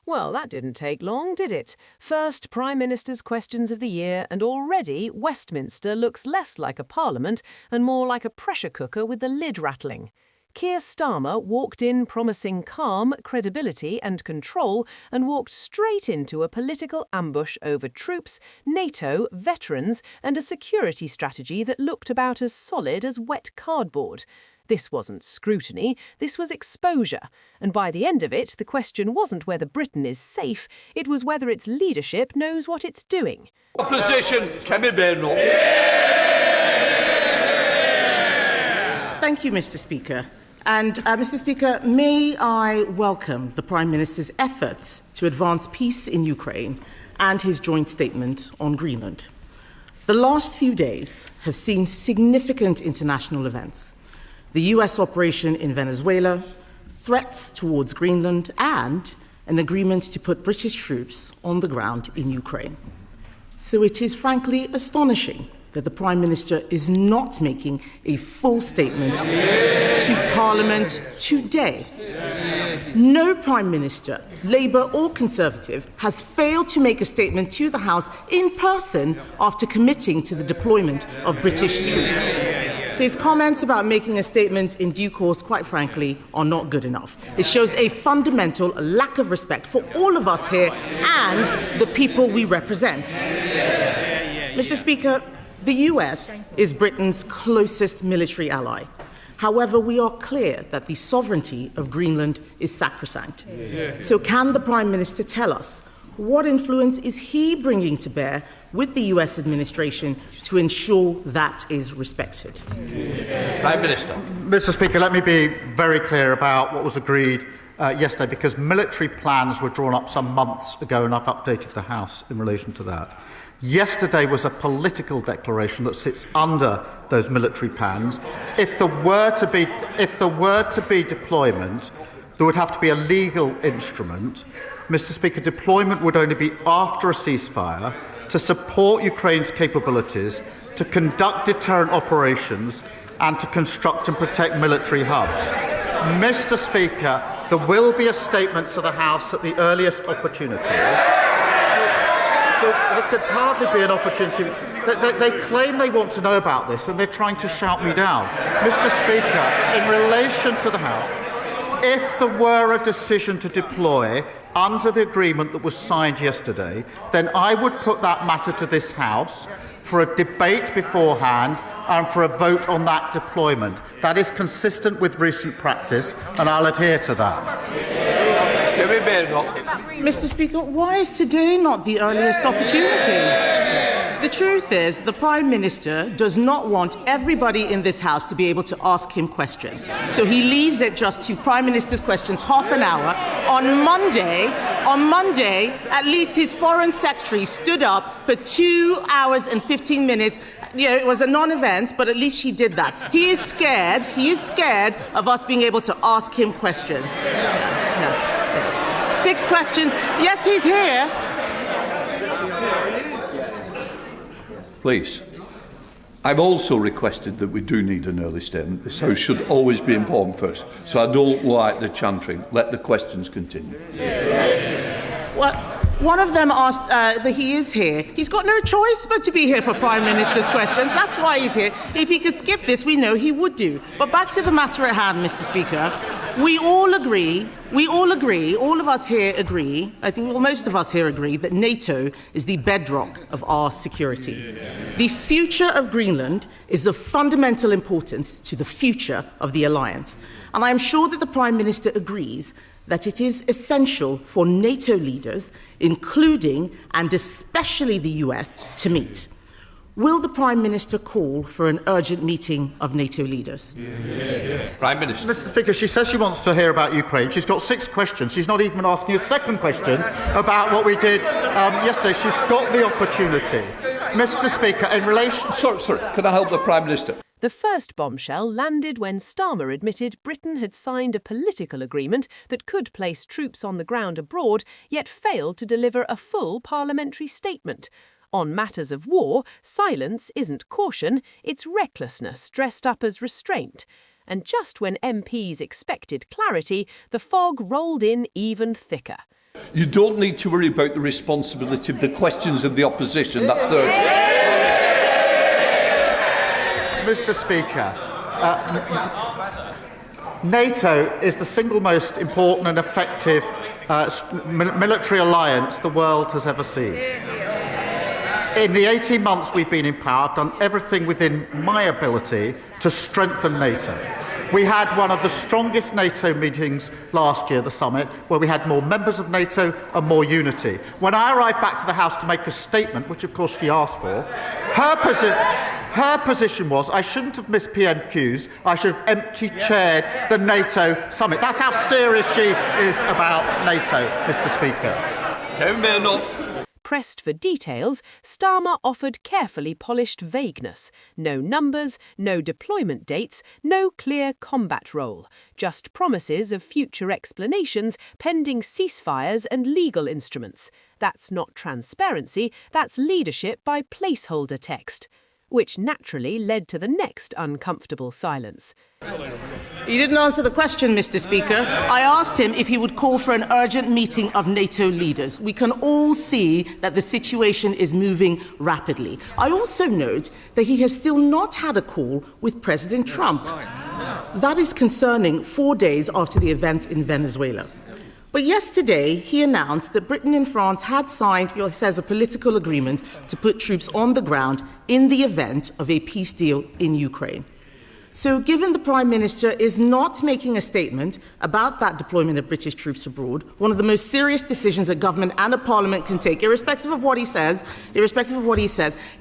Well, that didn't take long, did it? First, Prime Minister's questions of the year, and already Westminster looks less like a parliament and more like a pressure cooker with the lid rattling. Keir Starmer walked in promising calm, credibility and control and walked straight into a political ambush over troops, NATO, veterans and a security strategy that looked about as solid as wet cardboard. This wasn't scrutiny, this was exposure. And by the end of it, the question wasn't whether Britain is safe, it was whether its leadership knows what it's doing. Opposition, Kemi. Thank you, Mr. Speaker. And, Mr. Speaker, may I welcome the Prime Minister's efforts to advance peace in Ukraine and his joint statement on Greenland. The last few days have seen significant international events. The US operation in Venezuela, threats towards Greenland, and an agreement to put British troops on the ground in Ukraine. So it is frankly astonishing that the Prime Minister is not making a full statement to Parliament today. No Prime Minister, Labour or Conservative, has failed to make a statement to the House in person after committing to the deployment of British troops. His comments about making a statement in due course, quite frankly, are not good enough. It shows a fundamental lack of respect for all of us here and the people we represent. Mr. Speaker, the US is Britain's closest military ally. However, we are clear that the sovereignty of Greenland is sacrosanct. So can the Prime Minister tell us what influence is he bringing to bear with the US administration to ensure that is respected? Prime Minister. Mr. Speaker, let me be very clear about what was agreed yesterday, because military plans were drawn up some months ago and I've updated the House in relation to that. Yesterday was a political declaration that sits under those military plans. If there were to be deployment, there would have to be a legal instrument. Mr. Speaker, deployment would only be after a ceasefire to support Ukraine's capabilities, to conduct deterrent operations and to construct and protect military hubs. Mr. Speaker, there will be a statement to the House at the earliest opportunity. There could hardly be an opportunity. They claim they want to know about this and they're trying to shout me down. Mr. Speaker, in relation to the House, if there were a decision to deploy under the agreement that was signed yesterday, then I would put that matter to this House for a debate beforehand and for a vote on that deployment. That is consistent with recent practice, and I'll adhere to that. Mr. Speaker, why is today not the earliest opportunity? The truth is, the Prime Minister does not want everybody in this House to be able to ask him questions. So he leaves it just to Prime Minister's questions half an hour. On Monday, at least his Foreign Secretary stood up for 2 hours and 15 minutes. You know, it was a non-event, but at least she did that. He is scared of us being able to ask him questions. Yes. 6 questions. Yes, he's here. Please. I've also requested that we do need an early statement. This House should always be informed first. So I don't like the chantering. Let the questions continue. Well, one of them asked, but he is here. He's got no choice but to be here for Prime Minister's questions. That's why he's here. If he could skip this, we know he would do. But back to the matter at hand, Mr. Speaker. We all agree, all of us here agree, I think most of us here agree, that NATO is the bedrock of our security. The future of Greenland is of fundamental importance to the future of the alliance. And I am sure that the Prime Minister agrees that it is essential for NATO leaders, including and especially the US, to meet. Will the Prime Minister call for an urgent meeting of NATO leaders? Prime Minister. Mr. Speaker, she says she wants to hear about Ukraine. She's got 6 questions. She's not even asking a second question about what we did yesterday. She's got the opportunity. Mr. Speaker, in relation... Sorry, can I help the Prime Minister? The first bombshell landed when Starmer admitted Britain had signed a political agreement that could place troops on the ground abroad, yet failed to deliver a full parliamentary statement. On matters of war, silence isn't caution, it's recklessness dressed up as restraint. And just when MPs expected clarity, the fog rolled in even thicker. You don't need to worry about the responsibility of the questions of the opposition. That's their Mr. Speaker, NATO is the single most important and effective military alliance the world has ever seen. In the 18 months we've been in power, I've done everything within my ability to strengthen NATO. We had one of the strongest NATO meetings last year, the summit, where we had more members of NATO and more unity. When I arrived back to the House to make a statement, which of course she asked for, her position was I shouldn't have missed PMQs, I should have empty chaired the NATO summit. That's how serious she is about NATO, Mr. Speaker. Pressed for details, Starmer offered carefully polished vagueness. No numbers, no deployment dates, no clear combat role. Just promises of future explanations pending ceasefires and legal instruments. That's not transparency, that's leadership by placeholder text. Which naturally led to the next uncomfortable silence. You didn't answer the question, Mr. Speaker. I asked him if he would call for an urgent meeting of NATO leaders. We can all see that the situation is moving rapidly. I also note that he has still not had a call with President Trump. That is concerning 4 days after the events in Venezuela. But yesterday, he announced that Britain and France had signed, he says, a political agreement to put troops on the ground in the event of a peace deal in Ukraine. So given the Prime Minister is not making a statement about that deployment of British troops abroad, one of the most serious decisions a government and a parliament can take, irrespective of what he says,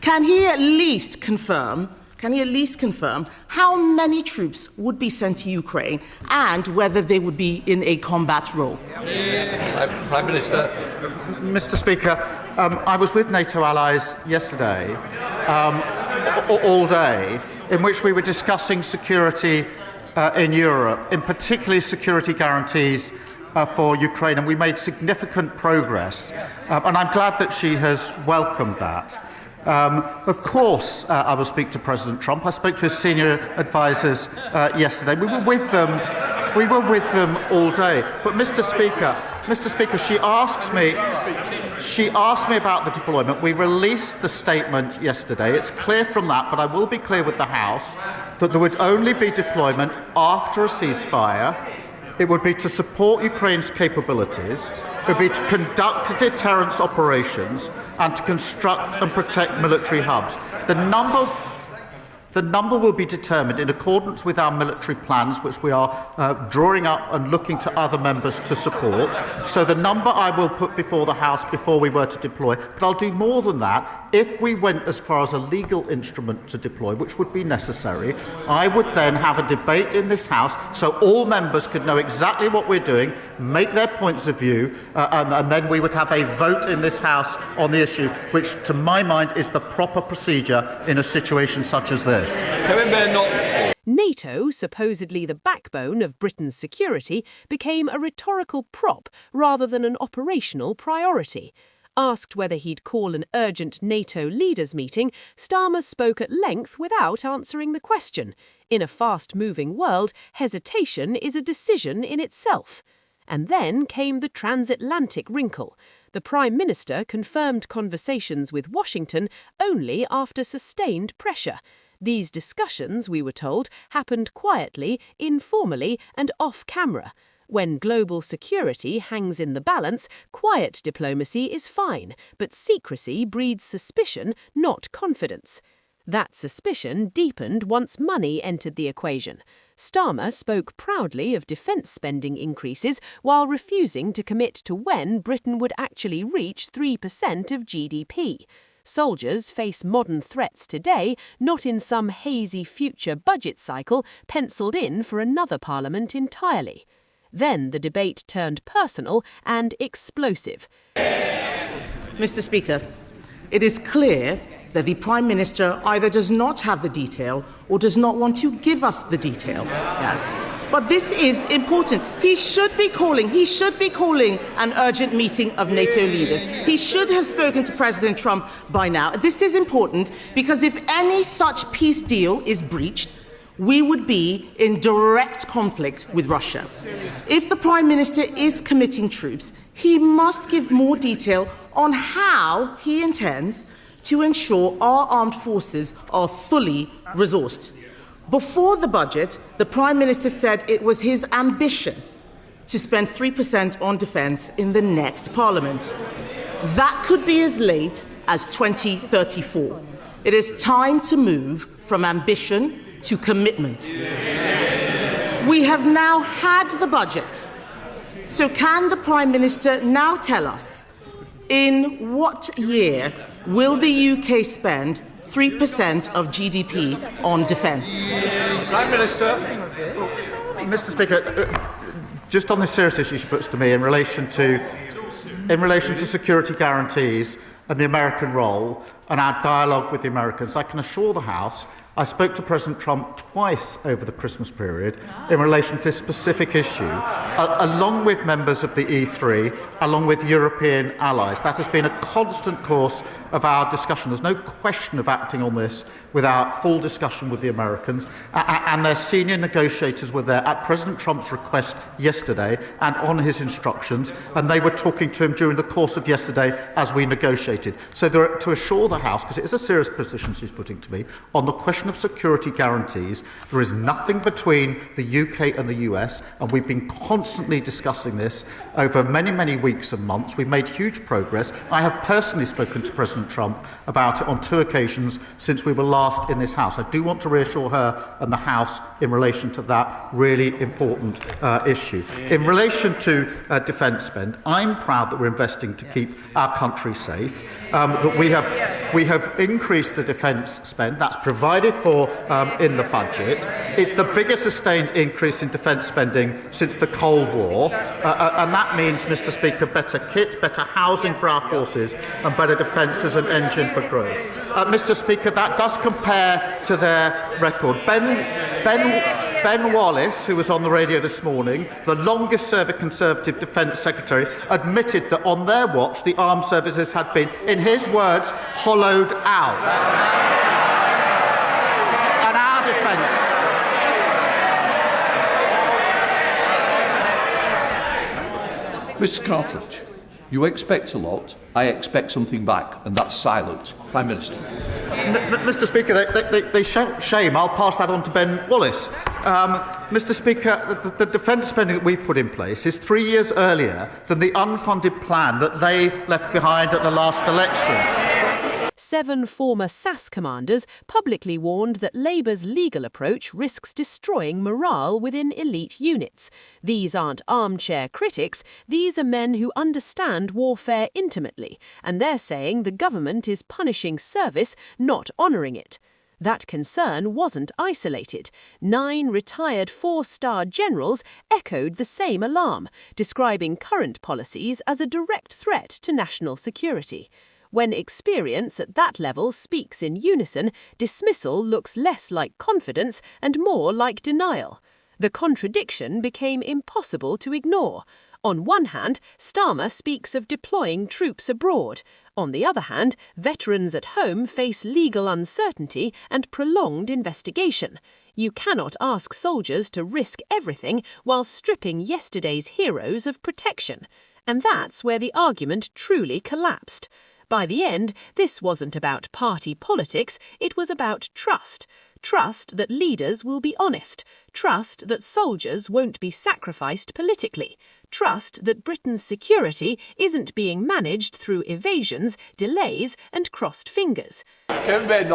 can he at least confirm how many troops would be sent to Ukraine and whether they would be in a combat role? Prime Minister. Mr. Speaker, I was with NATO allies yesterday, all day, in which we were discussing security in Europe, in particularly security guarantees for Ukraine, and we made significant progress. And I'm glad that she has welcomed that. Of course, I will speak to President Trump. I spoke to his senior advisers yesterday. We were with them all day. But, Mr. Speaker, she asked me about the deployment. We released the statement yesterday. It's clear from that, but I will be clear with the House that there would only be deployment after a ceasefire. It would be to support Ukraine's capabilities. It would be to conduct deterrence operations and to construct and protect military hubs. The number will be determined in accordance with our military plans, which we are drawing up and looking to other members to support. So the number I will put before the House before we were to deploy. But I'll do more than that. If we went as far as a legal instrument to deploy, which would be necessary, I would then have a debate in this House so all members could know exactly what we're doing, make their points of view, and then we would have a vote in this House on the issue, which, to my mind, is the proper procedure in a situation such as this. NATO, supposedly the backbone of Britain's security, became a rhetorical prop rather than an operational priority. Asked whether he'd call an urgent NATO leaders meeting, Starmer spoke at length without answering the question. In a fast-moving world, hesitation is a decision in itself. And then came the transatlantic wrinkle. The Prime Minister confirmed conversations with Washington only after sustained pressure. These discussions, we were told, happened quietly, informally, and off-camera. When global security hangs in the balance, quiet diplomacy is fine, but secrecy breeds suspicion, not confidence. That suspicion deepened once money entered the equation. Starmer spoke proudly of defence spending increases while refusing to commit to when Britain would actually reach 3% of GDP. Soldiers face modern threats today, not in some hazy future budget cycle penciled in for another parliament entirely. Then the debate turned personal and explosive. Mr. Speaker, it is clear that the Prime Minister either does not have the detail or does not want to give us the detail. Yes. But this is important. He should be calling an urgent meeting of NATO leaders. He should have spoken to President Trump by now. This is important because if any such peace deal is breached, we would be in direct conflict with Russia. If the Prime Minister is committing troops, he must give more detail on how he intends to ensure our armed forces are fully resourced. Before the budget, the Prime Minister said it was his ambition to spend 3% on defence in the next Parliament. That could be as late as 2034. It is time to move from ambition to commitment. We have now had the budget. So can the Prime Minister now tell us, in what year will the UK spend 3% of GDP on defence? Prime Minister. Mr. Speaker, just on this serious issue she puts to me in relation to security guarantees and the American role and our dialogue with the Americans, I can assure the House I spoke to President Trump twice over the Christmas period in relation to this specific issue, along with members of the E3, along with European allies. That has been a constant course of our discussion. There's no question of acting on this without full discussion with the Americans, and their senior negotiators were there at President Trump's request yesterday and on his instructions, and they were talking to him during the course of yesterday as we negotiated. So to assure the House, because it is a serious position she's putting to me, on the question of security guarantees, there is nothing between the UK and the US, and we've been constantly discussing this over many, many weeks and months. We've made huge progress. I have personally spoken to President Trump about it on 2 occasions since we were last in this House. I do want to reassure her and the House in relation to that really important issue. In relation to defence spend, I'm proud that we're investing to keep our country safe, that we have increased the defence spend. That's provided for in the budget. It's the biggest sustained increase in defence spending since the Cold War, and that means, Mr. Speaker, better kit, better housing for our forces, and better defence as an engine for growth. Mr. Speaker, that does compare to their record. Ben Wallace, who was on the radio this morning, the longest-serving Conservative Defence Secretary, admitted that on their watch the armed services had been, in his words, hollowed out. And our defence... Mr. Cartledge, you expect a lot, I expect something back, and that's silence. Prime Minister. Mr. Speaker, they shout shame. I'll pass that on to Ben Wallace. Mr. Speaker, the defence spending that we've put in place is 3 years earlier than the unfunded plan that they left behind at the last election. 7 former SAS commanders publicly warned that Labour's legal approach risks destroying morale within elite units. These aren't armchair critics, these are men who understand warfare intimately, and they're saying the government is punishing service, not honouring it. That concern wasn't isolated. 9 retired 4-star generals echoed the same alarm, describing current policies as a direct threat to national security. When experience at that level speaks in unison, dismissal looks less like confidence and more like denial. The contradiction became impossible to ignore. On one hand, Starmer speaks of deploying troops abroad. On the other hand, veterans at home face legal uncertainty and prolonged investigation. You cannot ask soldiers to risk everything while stripping yesterday's heroes of protection. And that's where the argument truly collapsed. By the end, this wasn't about party politics, it was about trust. Trust that leaders will be honest. Trust that soldiers won't be sacrificed politically. Trust that Britain's security isn't being managed through evasions, delays and crossed fingers. Mr.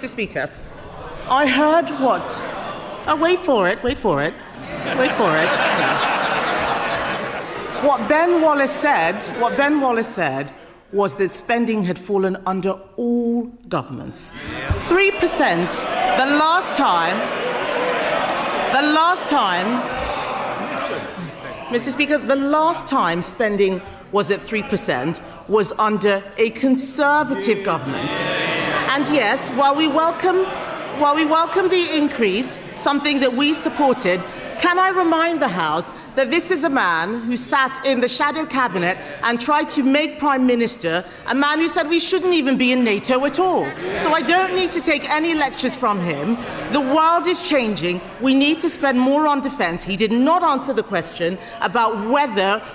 Speaker, I heard what... Oh, wait for it. What Ben Wallace said was that spending had fallen under all governments. 3%, the last time, Mr. Speaker, the last time spending was at 3% was under a Conservative government. And yes, while we welcome the increase, something that we supported, can I remind the House that this is a man who sat in the shadow cabinet and tried to make Prime Minister a man who said we shouldn't even be in NATO at all. So I don't need to take any lectures from him. The world is changing. We need to spend more on defence. He did not answer the question about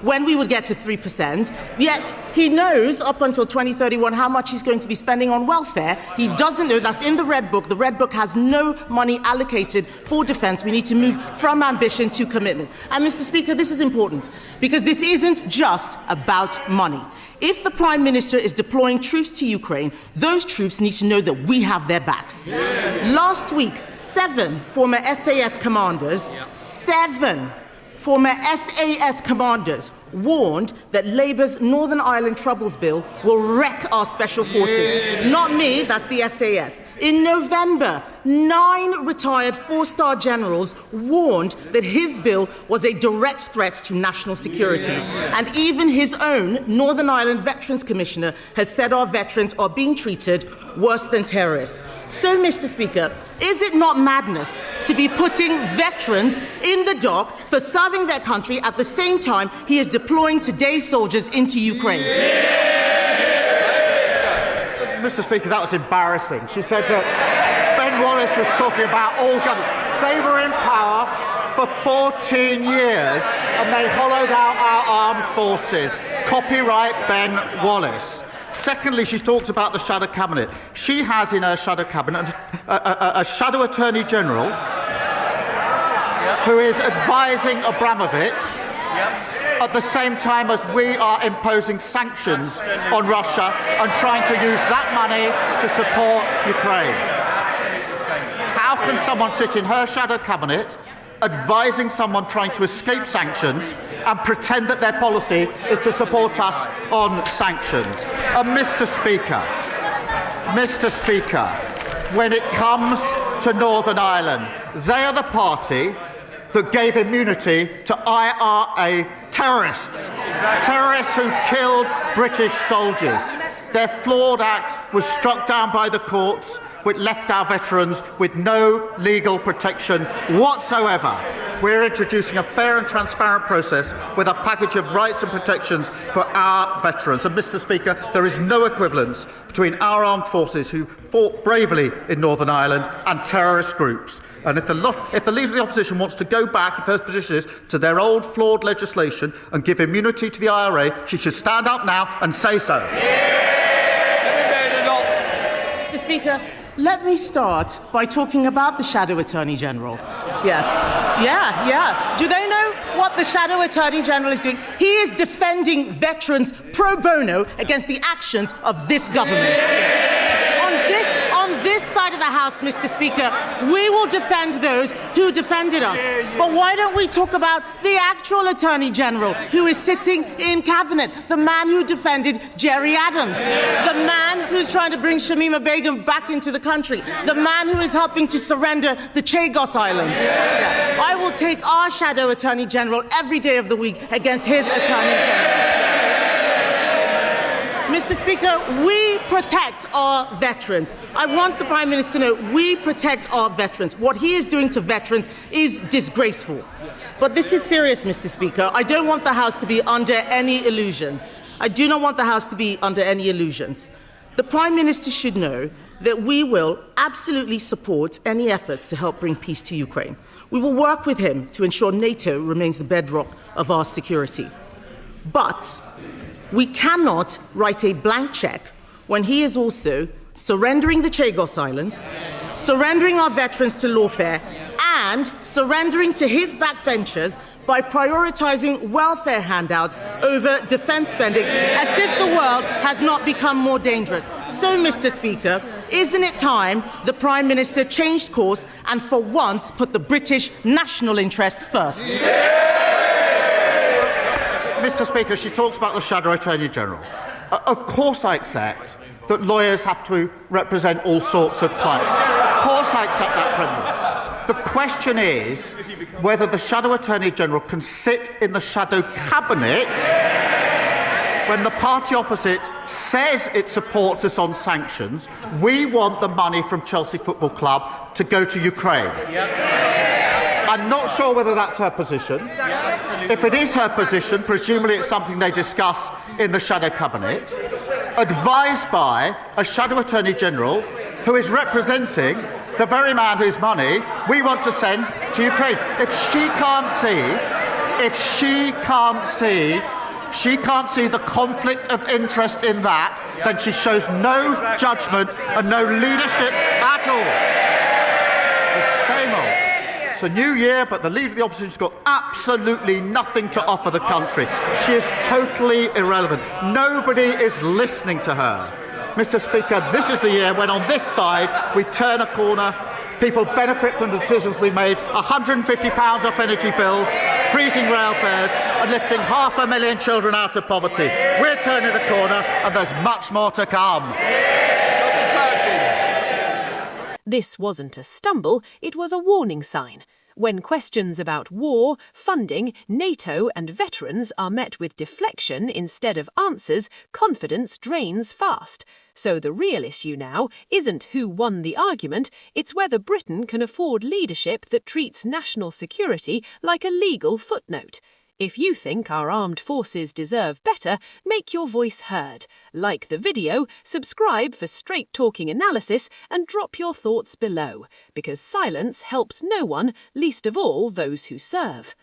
when we would get to 3%, yet he knows up until 2031 how much he's going to be spending on welfare. He doesn't know. That's in the Red Book. The Red Book has no money allocated for defence. We need to move from ambition to commitment. And Mr. Speaker, this is important because this isn't just about money. If the Prime Minister is deploying troops to Ukraine, those troops need to know that we have their backs. Last week, 7 former SAS commanders, 7 former SAS commanders warned that Labour's Northern Ireland Troubles Bill will wreck our special forces. Not me, that's the SAS. In November, 9 retired 4-star generals warned that his bill was a direct threat to national security. And even his own Northern Ireland Veterans Commissioner has said our veterans are being treated worse than terrorists. So, Mr. Speaker, is it not madness to be putting veterans in the dock for serving their country at the same time he is deploying today's soldiers into Ukraine? Mr. Speaker, that was embarrassing. She said that Ben Wallace was talking about all government. They were in power for 14 years and they hollowed out our armed forces. Copyright Ben Wallace. Secondly, she talks about the shadow cabinet. She has in her shadow cabinet a shadow attorney general who is advising Abramovich at the same time as we are imposing sanctions on Russia and trying to use that money to support Ukraine. How can someone sit in her shadow cabinet advising someone trying to escape sanctions and pretend that their policy is to support us on sanctions? And Mr. Speaker, when it comes to Northern Ireland, they are the party that gave immunity to IRA terrorists, terrorists who killed British soldiers. Their flawed act was struck down by the courts, which left our veterans with no legal protection whatsoever. We're introducing a fair and transparent process with a package of rights and protections for our veterans. And, Mr. Speaker, there is no equivalence between our armed forces who fought bravely in Northern Ireland and terrorist groups. And if the Leader of the Opposition wants to go back, if her position is, to their old flawed legislation and give immunity to the IRA, she should stand up now and say so. Mr. Speaker, let me start by talking about the Shadow Attorney General. Yes. Yeah. Do they know what the Shadow Attorney General is doing? He is defending veterans pro bono against the actions of this government. On this side of the House, Mr. Speaker, we will defend those who defended us. But why don't we talk about the actual Attorney General who is sitting in Cabinet, the man who defended Jerry Adams, the man who's trying to bring Shamima Begum back into the country, the man who is helping to surrender the Chagos Islands. I will take our Shadow Attorney General every day of the week against his Attorney General. Mr. Speaker, we protect our veterans. I want the Prime Minister to know we protect our veterans. What he is doing to veterans is disgraceful. But this is serious, Mr. Speaker. I don't want the House to be under any illusions. I do not want the House to be under any illusions. The Prime Minister should know that we will absolutely support any efforts to help bring peace to Ukraine. We will work with him to ensure NATO remains the bedrock of our security. But we cannot write a blank cheque when he is also surrendering the Chagos Islands, surrendering our veterans to lawfare, and surrendering to his backbenchers by prioritising welfare handouts over defence spending, as if the world has not become more dangerous. So, Mr. Speaker, isn't it time the Prime Minister changed course and for once put the British national interest first? Mr. Speaker, she talks about the Shadow Attorney General. Of course I accept that lawyers have to represent all sorts of clients. Of course I accept that principle. The question is whether the Shadow Attorney General can sit in the Shadow Cabinet when the party opposite says it supports us on sanctions. We want the money from Chelsea Football Club to go to Ukraine. I I'm not sure whether that's her position. If it is her position, presumably it's something they discuss in the Shadow Cabinet, advised by a Shadow Attorney General who is representing the very man whose money we want to send to Ukraine. If she can't see the conflict of interest in that, then she shows no judgment and no leadership at all. The same old. It's a new year, but the Leader of the Opposition's got absolutely nothing to offer the country. She is totally irrelevant. Nobody is listening to her. Mr. Speaker, this is the year when on this side we turn a corner, people benefit from the decisions we made, £150 off energy bills, freezing rail fares and lifting 500,000 children out of poverty. We're turning the corner and there's much more to come. This wasn't a stumble, it was a warning sign. When questions about war, funding, NATO and veterans are met with deflection instead of answers, confidence drains fast. So the real issue now isn't who won the argument, it's whether Britain can afford leadership that treats national security like a legal footnote. If you think our armed forces deserve better, make your voice heard. Like the video, subscribe for straight-talking analysis and drop your thoughts below, because silence helps no one, least of all those who serve.